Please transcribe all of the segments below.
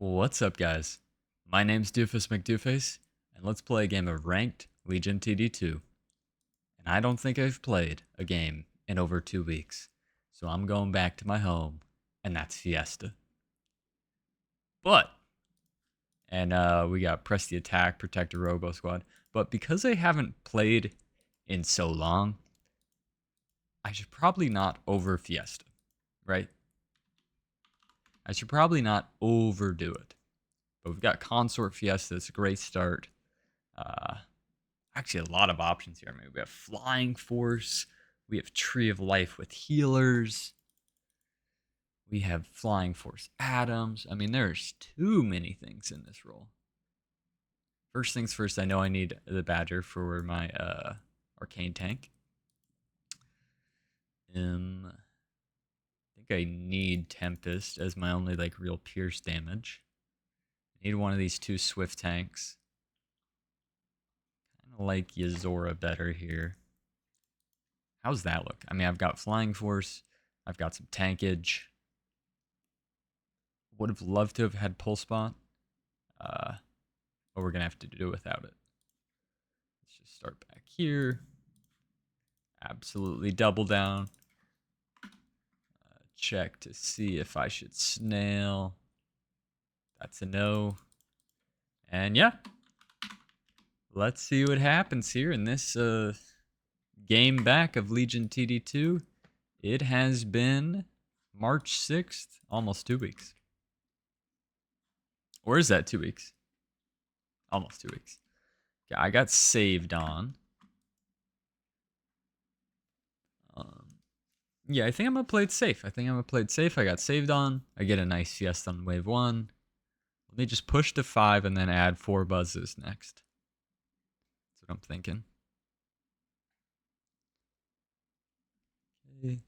What's up, guys? My name's Doofus Mcdooface, and let's play a game of Ranked Legion TD2. And I don't think I've played a game in over 2 weeks, so I'm going back to my home, and that's Fiesta. But, and we got Press the Attack, Protect a Robo Squad, but because I haven't played in so long, I should probably not over Fiesta, right? I should probably not overdo it. But we've got Consort Fiesta. It's a great start. Uh, Actually, a lot of options here. I mean, we have Flying Force. We have Tree of Life with healers. We have Flying Force Atoms. I mean, there's too many things in this role. First things first, I know I need the Badger for my Arcane Tank. I think I need Tempest as my only like real pierce damage. I need one of these two Swift tanks. Kind of like Yazora better here. How's that look? I mean, I've got Flying Force. I've got some tankage. Would have loved to have had Pull Spot. But we're going to have to do without it. Let's just start back here. Absolutely double down. Check to see if I should snail. That's a no. And yeah. Let's see what happens here in this game back of Legion TD2. It has been March 6th, almost 2 weeks. Or is that 2 weeks? Almost 2 weeks. Yeah, I got saved on. Yeah, I think I'm going to play it safe. I got saved on. I get a nice Fiesta on wave 1. Let me just push to 5 and then add 4 buzzes next. That's what I'm thinking. Okay.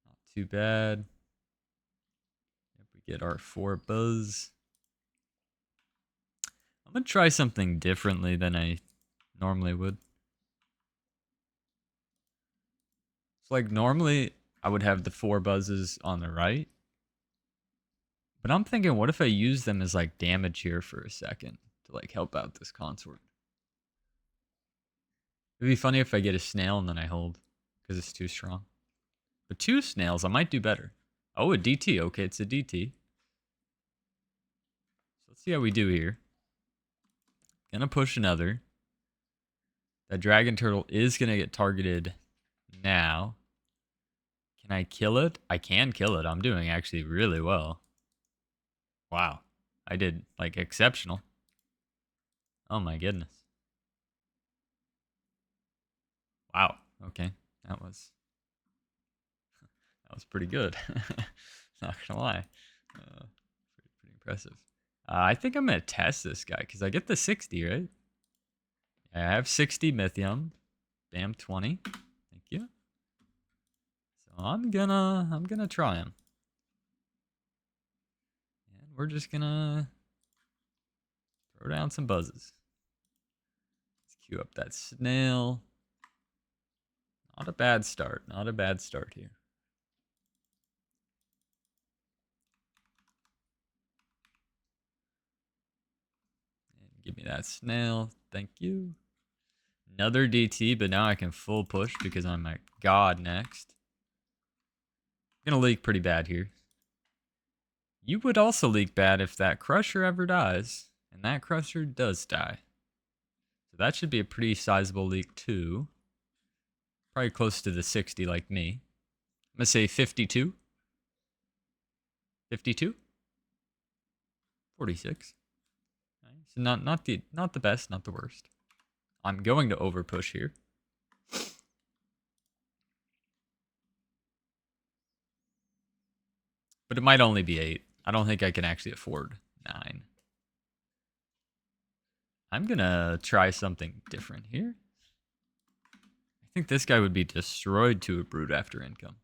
Not too bad. If we get our 4 buzz. I'm going to try something differently than I normally would. So like normally I would have the 4 buzzes on the right. But I'm thinking, what if I use them as like damage here for a second to like help out this consort? It'd be funny if I get a snail and then I hold because it's too strong. But 2 snails, I might do better. Oh, a DT. Okay, it's a DT. So let's see how we do here. Gonna push another. That dragon turtle is gonna get targeted now. Can I kill it? I can kill it. I'm doing actually really well. Wow. I did like exceptional. Oh my goodness. Wow. Okay. That was pretty good. Not gonna lie. Pretty impressive. I think I'm gonna test this guy because I get the 60, right? I have 60 Mythium. Bam, 20. Thank you. So I'm gonna try him. And we're just gonna throw down some buzzes. Let's queue up that snail. Not a bad start. Not a bad start here. And give me that snail. Thank you. Another DT, but now I can full push because I'm at God next. I'm gonna leak pretty bad here. You would also leak bad if that Crusher ever dies. And that Crusher does die. So that should be a pretty sizable leak too. Probably close to the 60 like me. I'm gonna say 52. 52? 46. Nice. So not the best, not the worst. I'm going to overpush here. But it might only be 8. I don't think I can actually afford 9. I'm gonna try something different here. I think this guy would be destroyed to a brute after income.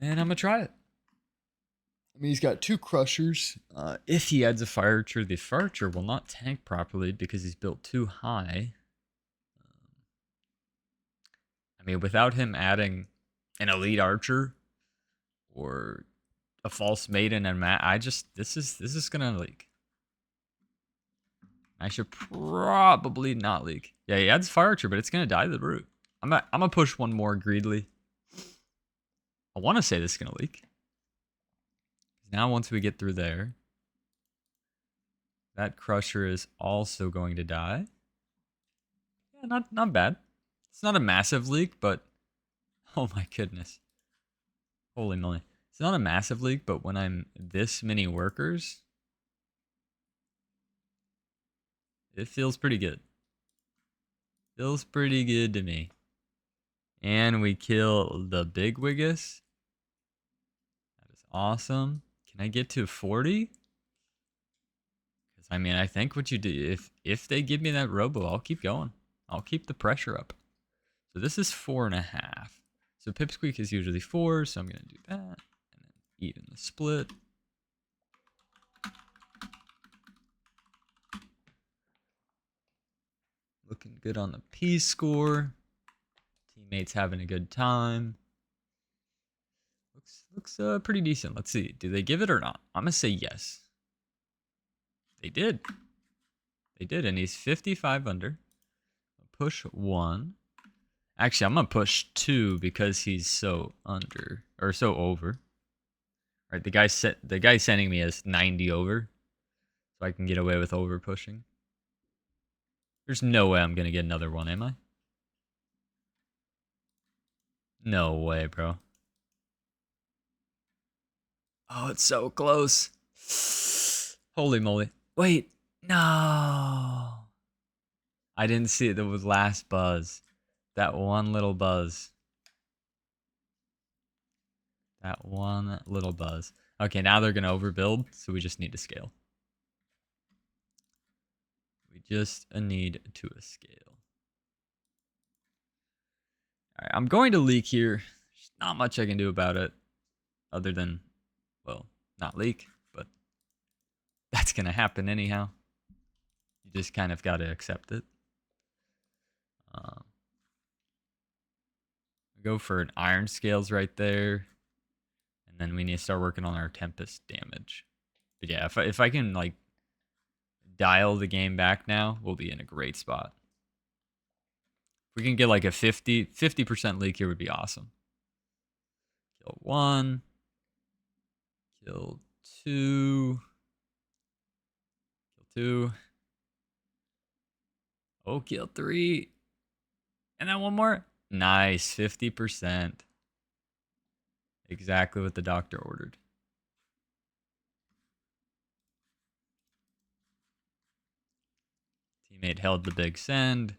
And I'm gonna try it. I mean, he's got 2 crushers. If he adds a fire archer, the fire archer will not tank properly because he's built too high. I mean, without him adding an elite archer or a false maiden and mat, this is gonna leak. I should probably not leak. Yeah, he adds fire archer, but it's gonna die to the root. I'm gonna push one more greedily. I want to say this is gonna leak. Now once we get through there, that crusher is also going to die. Yeah, not bad. It's not a massive leak, but oh my goodness. Holy moly. It's not a massive leak, but when I'm this many workers, it feels pretty good. Feels pretty good to me. And we kill the big Wiggus. That is awesome. Can I get to 40? Because I mean, I think what you do, if they give me that robo, I'll keep going. I'll keep the pressure up. So this is 4.5. So Pipsqueak is usually 4, so I'm going to do that. And then even the split. Looking good on the P score. Teammates having a good time. Looks pretty decent. Let's see. Do they give it or not? I'm going to say yes. They did. They did, and he's 55 under. Push 1. Actually, I'm going to push 2 because he's so under, or so over. All right, the guy sending me is 90 over, so I can get away with over pushing. There's no way I'm going to get another one, am I? No way, bro. Oh, it's so close. Holy moly. Wait, no. I didn't see it. That was last buzz. That one little buzz. That one little buzz. Okay, now they're going to overbuild, so we just need to scale. We just need to scale. All right, I'm going to leak here. There's not much I can do about it other than, well, not leak, but that's going to happen anyhow. You just kind of got to accept it. Go for an iron scales right there. And then we need to start working on our Tempest damage. But yeah, if I can like dial the game back now, we'll be in a great spot. If we can get like a 50% leak here would be awesome. Kill 1. Kill 2. Kill 2. Oh, kill 3. And then one more. Nice, 50%. Exactly what the doctor ordered. Teammate held the big send.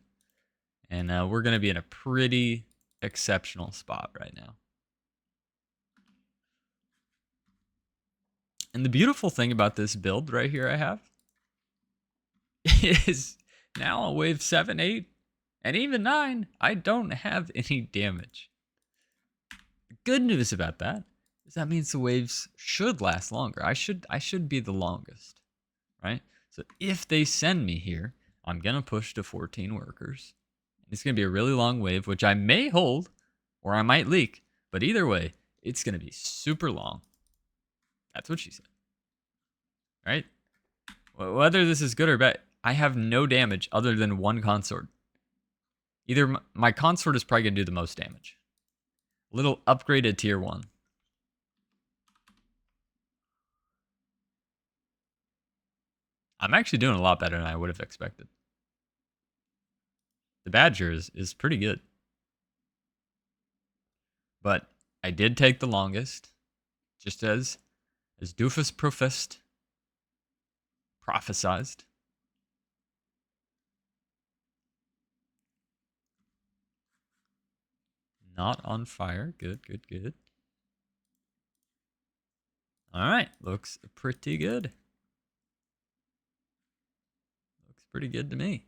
And we're going to be in a pretty exceptional spot right now. And the beautiful thing about this build right here I have is now on wave 7, 8, and even 9, I don't have any damage. The good news about that is that means the waves should last longer. I should be the longest, right? So if they send me here, I'm going to push to 14 workers. It's going to be a really long wave, which I may hold or I might leak. But either way, it's going to be super long. That's what she said. Right? Whether this is good or bad, I have no damage other than one consort. Either my consort is probably going to do the most damage. Little upgraded tier 1. I'm actually doing a lot better than I would have expected. The Badger is pretty good. But I did take the longest, just as Doofus prophesized. Not on fire. Good, good, good. All right, looks pretty good. Looks pretty good to me.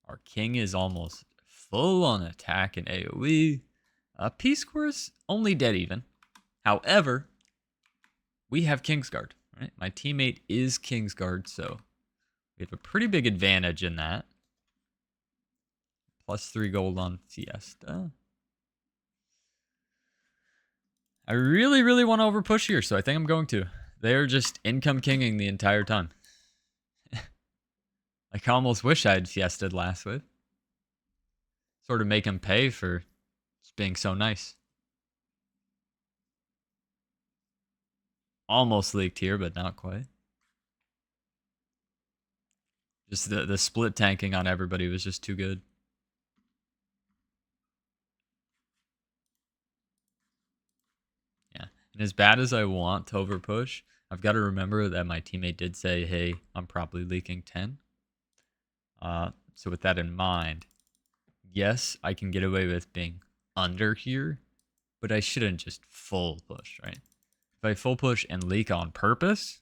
Our king is almost full on attack and AoE. P-score is only dead even. However, we have Kingsguard, right? My teammate is Kingsguard, so we have a pretty big advantage in that. +3 gold on Fiesta. I really, really want to overpush here, so I think I'm going to. They're just income kinging the entire time. I almost wish I had Fiesta'd last with. Sort of make him pay for just being so nice. Almost leaked here, but not quite. Just the split tanking on everybody was just too good. Yeah. And as bad as I want to overpush, I've got to remember that my teammate did say, hey, I'm probably leaking 10. So with that in mind, yes, I can get away with being under here, but I shouldn't just full push, right? If I full push and leak on purpose,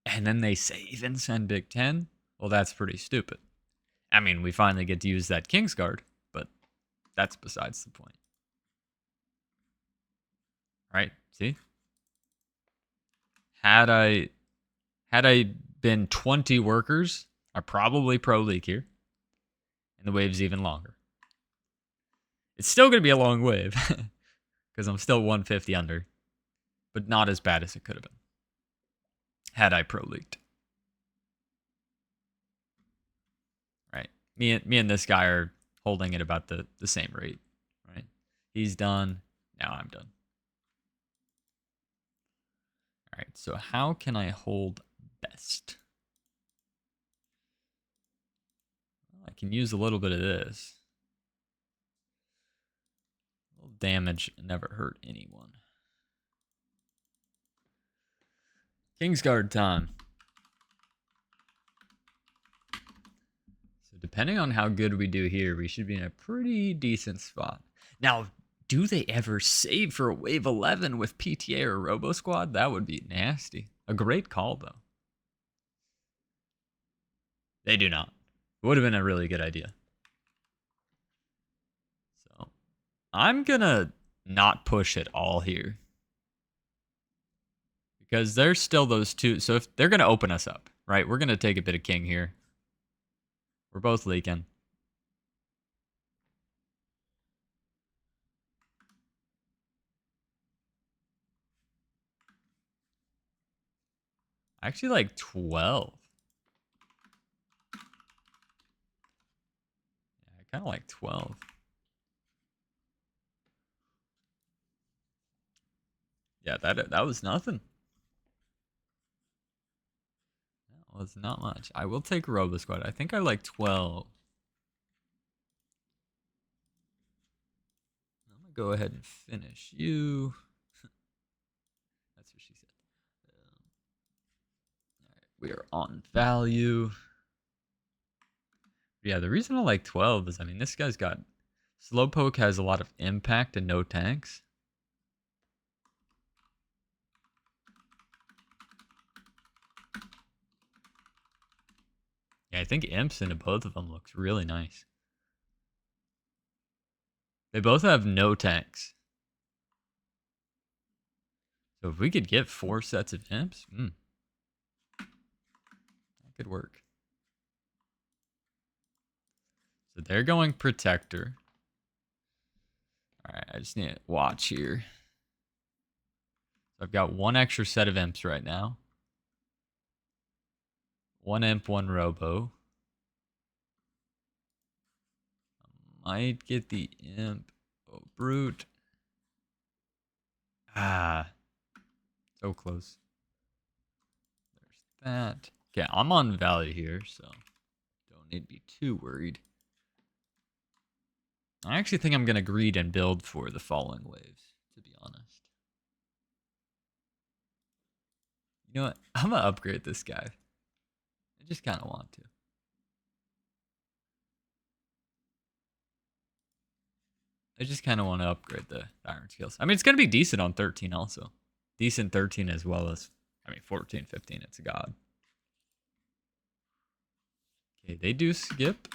and then they save and send Big 10, well, that's pretty stupid. I mean, we finally get to use that Kingsguard, but that's besides the point. Right? See? Had I been 20 workers, I probably pro leak here. And the wave's even longer. It's still going to be a long wave. Because I'm still 150 under. But not as bad as it could have been. Had I pro leaked. Right. Me and this guy are holding at about the same rate. Right. He's done. Now I'm done. Alright, so how can I hold best? Well, I can use a little bit of this. A little damage never hurt anyone. Kingsguard time. So depending on how good we do here, we should be in a pretty decent spot. Now, do they ever save for a wave 11 with PTA or Robo Squad? That would be nasty. A great call, though. They do not. It would have been a really good idea. So, I'm gonna not push at all here. Because there's still those two. So if they're gonna open us up, right? We're gonna take a bit of king here. We're both leaking. I actually like 12. Yeah, I kind of like 12. Yeah, that was nothing. That was not much. I will take Robo Squad. I think I like 12. I'm gonna go ahead and finish you. That's what she said. All right, we are on value. Yeah, the reason I like 12 is, I mean, this guy's got... Slowpoke has a lot of impact and no tanks. Yeah, I think Imps into both of them looks really nice. They both have no tanks. So if we could get 4 sets of Imps, that could work. So they're going Protector. Alright, I just need to watch here. So I've got 1 extra set of Imps right now. 1 Imp, 1 Robo. I might get the Imp. Oh, Brute. Ah. So close. There's that. Okay, I'm on value here, so don't need to be too worried. I actually think I'm going to greed and build for the following waves, to be honest. You know what? I'm going to upgrade this guy. I just kind of want to. I just kind of want to upgrade the iron skills. I mean, it's going to be decent on 13 also. Decent 13 as well as, I mean, 14, 15, it's a god. Okay, they do skip.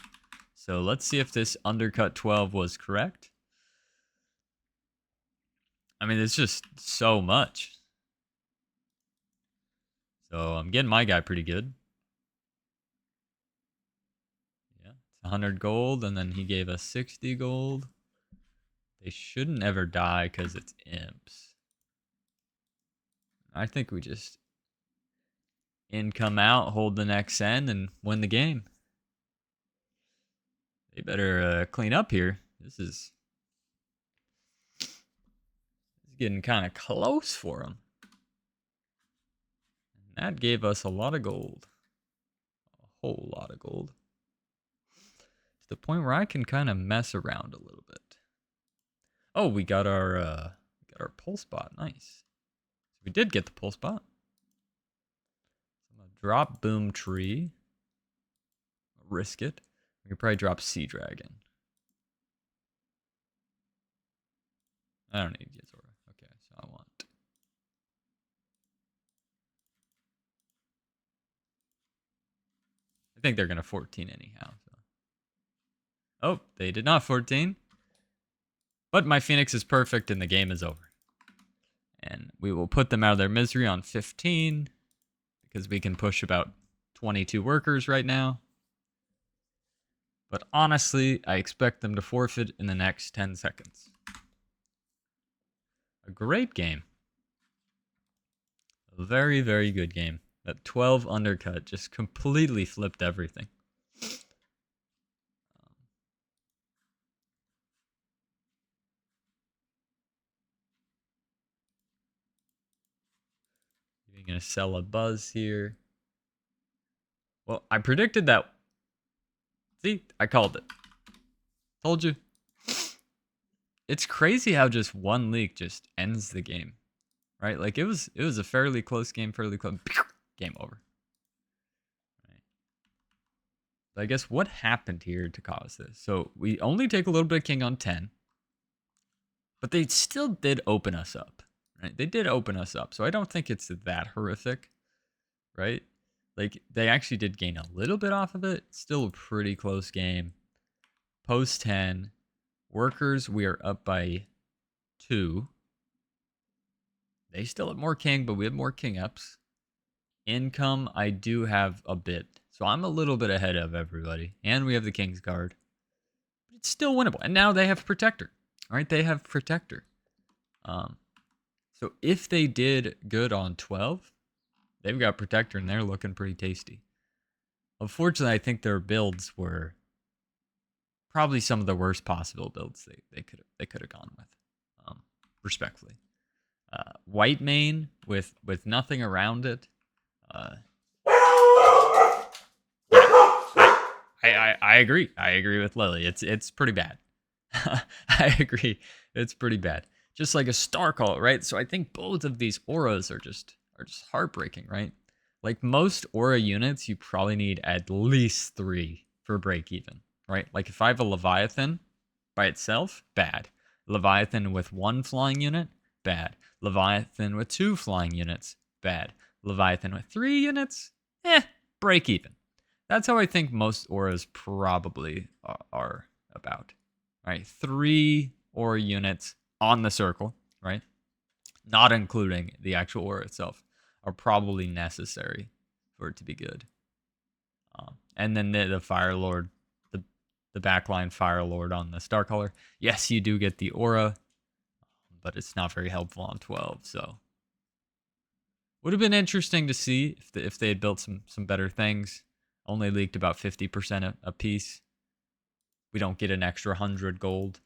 So let's see if this undercut 12 was correct. I mean, it's just so much. So I'm getting my guy pretty good. Yeah, 100 gold, and then he gave us 60 gold. They shouldn't ever die because it's imps. I think we just income out, hold the next end, and win the game. They better clean up here. This is getting kind of close for them. And that gave us a lot of gold. A whole lot of gold. To the point where I can kind of mess around a little bit. Oh, we got our pulse bot. Nice. So we did get the pulse bot. I'm gonna drop Boom Tree. Risk it. We could probably drop Sea Dragon. I don't need Yizora. Okay, so I want. I think they're gonna 14 anyhow. So. Oh, they did not 14. But my Phoenix is perfect and the game is over. And we will put them out of their misery on 15. Because we can push about 22 workers right now. But honestly, I expect them to forfeit in the next 10 seconds. A great game. A very, very good game. That 12 undercut just completely flipped everything. You're going to sell a buzz here. Well, I predicted that. See, I called it. Told you. It's crazy how just one leak just ends the game. Right? Like it was a fairly close game, fairly close. Game over. Right. So I guess what happened here to cause this? So we only take a little bit of king on 10. But they still did open us up. Right? They did open us up. So I don't think it's that horrific. Right? Like they actually did gain a little bit off of it. Still a pretty close game. Post 10. Workers, we are up by 2. They still have more king, but we have more king ups. Income, I do have a bit. So I'm a little bit ahead of everybody. And we have the king's guard. But it's still winnable. And now they have protector. All right, they have protector. So if they did good on 12, they've got protector and they're looking pretty tasty. Unfortunately, I think their builds were probably some of the worst possible builds they could have gone with. Respectfully. White main with nothing around it. Yeah, I agree. I agree with Lily. It's pretty bad. I agree. It's pretty bad. Just like a star call, right? So I think both of these auras are just heartbreaking, right? Like most aura units, you probably need at least 3 for break even, right? Like if I have a Leviathan by itself, bad. Leviathan with 1 flying unit, bad. Leviathan with 2 flying units, bad. Leviathan with 3 units, break even. That's how I think most auras probably are about, right? 3 aura units on the circle, right? Not including the actual aura itself, are probably necessary for it to be good. And then the Fire Lord, the backline Fire Lord on the Star Color. Yes, you do get the aura, but it's not very helpful on 12. So would have been interesting to see if they had built some better things. Only leaked about 50% a piece. We don't get an extra 100 gold.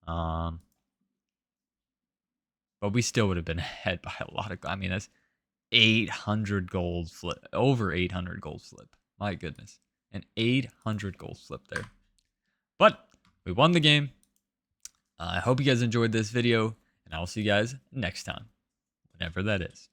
But we still would have been ahead by a lot of. I mean, that's 800 gold flip, over 800 gold flip. My goodness, an 800 gold flip there. But we won the game. I hope you guys enjoyed this video, and I will see you guys next time, whenever that is.